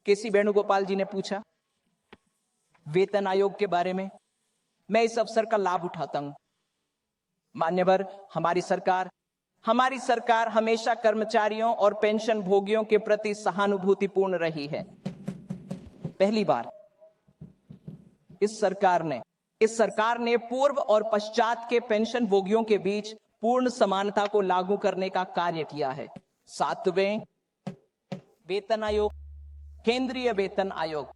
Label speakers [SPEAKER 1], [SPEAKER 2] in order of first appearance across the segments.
[SPEAKER 1] केसी वेणुगोपाल जी ने पूछा वेतन आयोग के बारे में। मैं इस अवसर का लाभ उठाता हूं। मान्यवर, हमारी सरकार हमेशा कर्मचारियों और पेंशन भोगियों के प्रति सहानुभूतिपूर्ण रही है। पहली बार इस सरकार ने पूर्व और पश्चात के पेंशन भोगियों के बीच पूर्ण समानता को लागू करने का कार्य किया है। 7वें वेतन आयोग, केंद्रीय वेतन आयोग।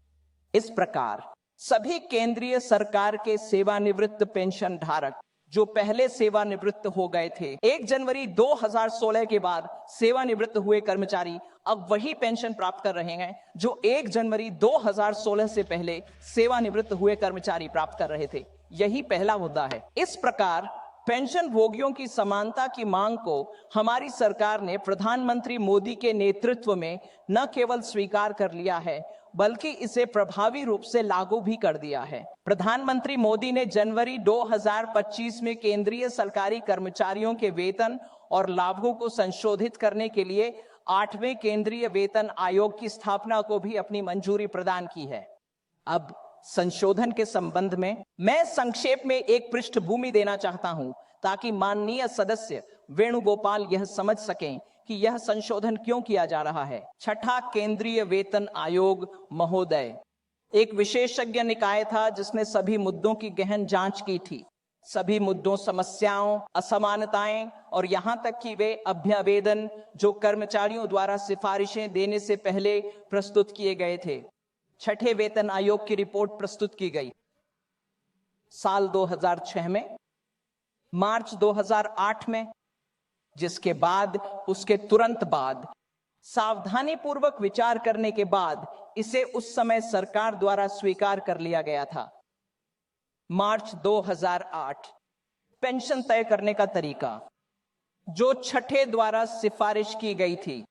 [SPEAKER 1] इस प्रकार सभी केंद्रीय सरकार के सेवानिवृत्त पेंशन धारक जो पहले सेवानिवृत्त हो गए थे, 1 जनवरी 2016 के बाद सेवानिवृत्त हुए कर्मचारी अब वही पेंशन प्राप्त कर रहे हैं जो 1 जनवरी 2016 से पहले सेवानिवृत्त हुए कर्मचारी प्राप्त कर रहे थे। यही पहला मुद्दा है। इस प्रकार पेंशन भोगियों की समानता की मांग को हमारी सरकार ने प्रधानमंत्री मोदी के नेतृत्व में न केवल स्वीकार कर लिया है बल्कि इसे प्रभावी रूप से लागू भी कर दिया है। प्रधानमंत्री मोदी ने जनवरी 2025 में केंद्रीय सरकारी कर्मचारियों के वेतन और लाभों को संशोधित करने के लिए 8वें केंद्रीय वेतन आयोग की स्थापना को भी अपनी मंजूरी प्रदान की है। अब संशोधन के संबंध में मैं संक्षेप में एक पृष्ठभूमि देना चाहता हूं ताकि माननीय सदस्य वेणुगोपाल यह समझ सकें कि यह संशोधन क्यों किया जा रहा है। छठा केंद्रीय वेतन आयोग महोदय एक विशेषज्ञ निकाय था जिसने सभी मुद्दों की गहन जांच की थी। सभी मुद्दों, समस्याओं, असमानताएं और यहां तक कि वे अभ्यावेदन जो कर्मचारियों द्वारा सिफारिशें देने से पहले प्रस्तुत किए गए थे। छठे वेतन आयोग की रिपोर्ट प्रस्तुत की गई साल 2006 में, मार्च 2008 में, जिसके बाद उसके तुरंत बाद सावधानी पूर्वक विचार करने के बाद इसे उस समय सरकार द्वारा स्वीकार कर लिया गया था। मार्च 2008 पेंशन तय करने का तरीका जो छठे द्वारा सिफारिश की गई थी।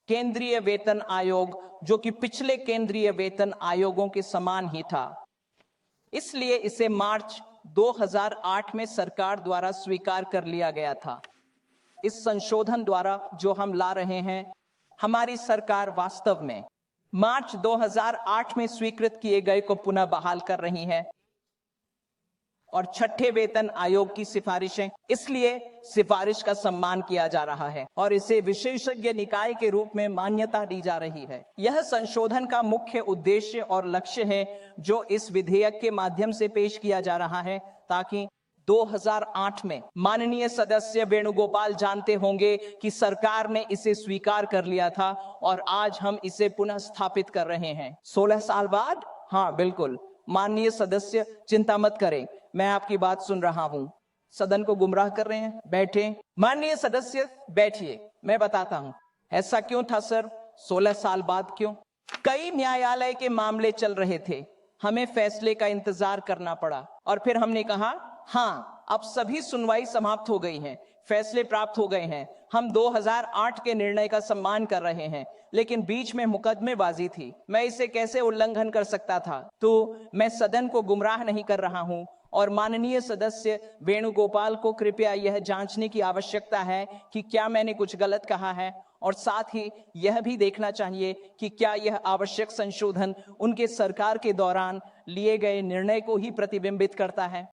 [SPEAKER 1] केंद्रीय वेतन आयोग जो कि पिछले केंद्रीय वेतन आयोगों के समान ही था, इसलिए इसे मार्च 2008 में सरकार द्वारा स्वीकार कर लिया गया था। इस संशोधन द्वारा जो हम ला रहे हैं, हमारी सरकार वास्तव में मार्च 2008 में स्वीकृत किए गए को पुनः बहाल कर रही है और छठे वेतन आयोग की सिफारिशें, इसलिए सिफारिश का सम्मान किया जा रहा है और इसे विशेषज्ञ निकाय के रूप में मान्यता दी जा रही है। यह संशोधन का मुख्य उद्देश्य और लक्ष्य है जो इस विधेयक के माध्यम से पेश किया जा रहा है, ताकि 2008 में माननीय सदस्य वेणुगोपाल जानते होंगे कि सरकार ने इसे स्वीकार कर लिया था और आज हम इसे पुनः स्थापित कर रहे हैं 16 साल बाद। हाँ बिल्कुल, माननीय सदस्य चिंता मत करें, मैं आपकी बात सुन रहा हूं। सदन को गुमराह कर रहे हैं, बैठे। माननीय सदस्य बैठिए, मैं बताता हूं ऐसा क्यों था सर, 16 साल बाद क्यों। कई न्यायालय के मामले चल रहे थे, हमें फैसले का इंतजार करना पड़ा और फिर हमने कहा हाँ अब सभी सुनवाई समाप्त हो गई है, फैसले प्राप्त हो गए हैं, हम 2008 के निर्णय का सम्मान कर रहे हैं, लेकिन बीच में मुकदमेबाजी थी, मैं इसे कैसे उल्लंघन कर सकता था। तो मैं सदन को गुमराह नहीं कर रहा हूं और माननीय सदस्य वेणुगोपाल को कृपया यह जांचने की आवश्यकता है कि क्या मैंने कुछ गलत कहा है और साथ ही यह भी देखना चाहिए कि क्या यह आवश्यक संशोधन उनके सरकार के दौरान लिए गए निर्णय को ही प्रतिबिंबित करता है।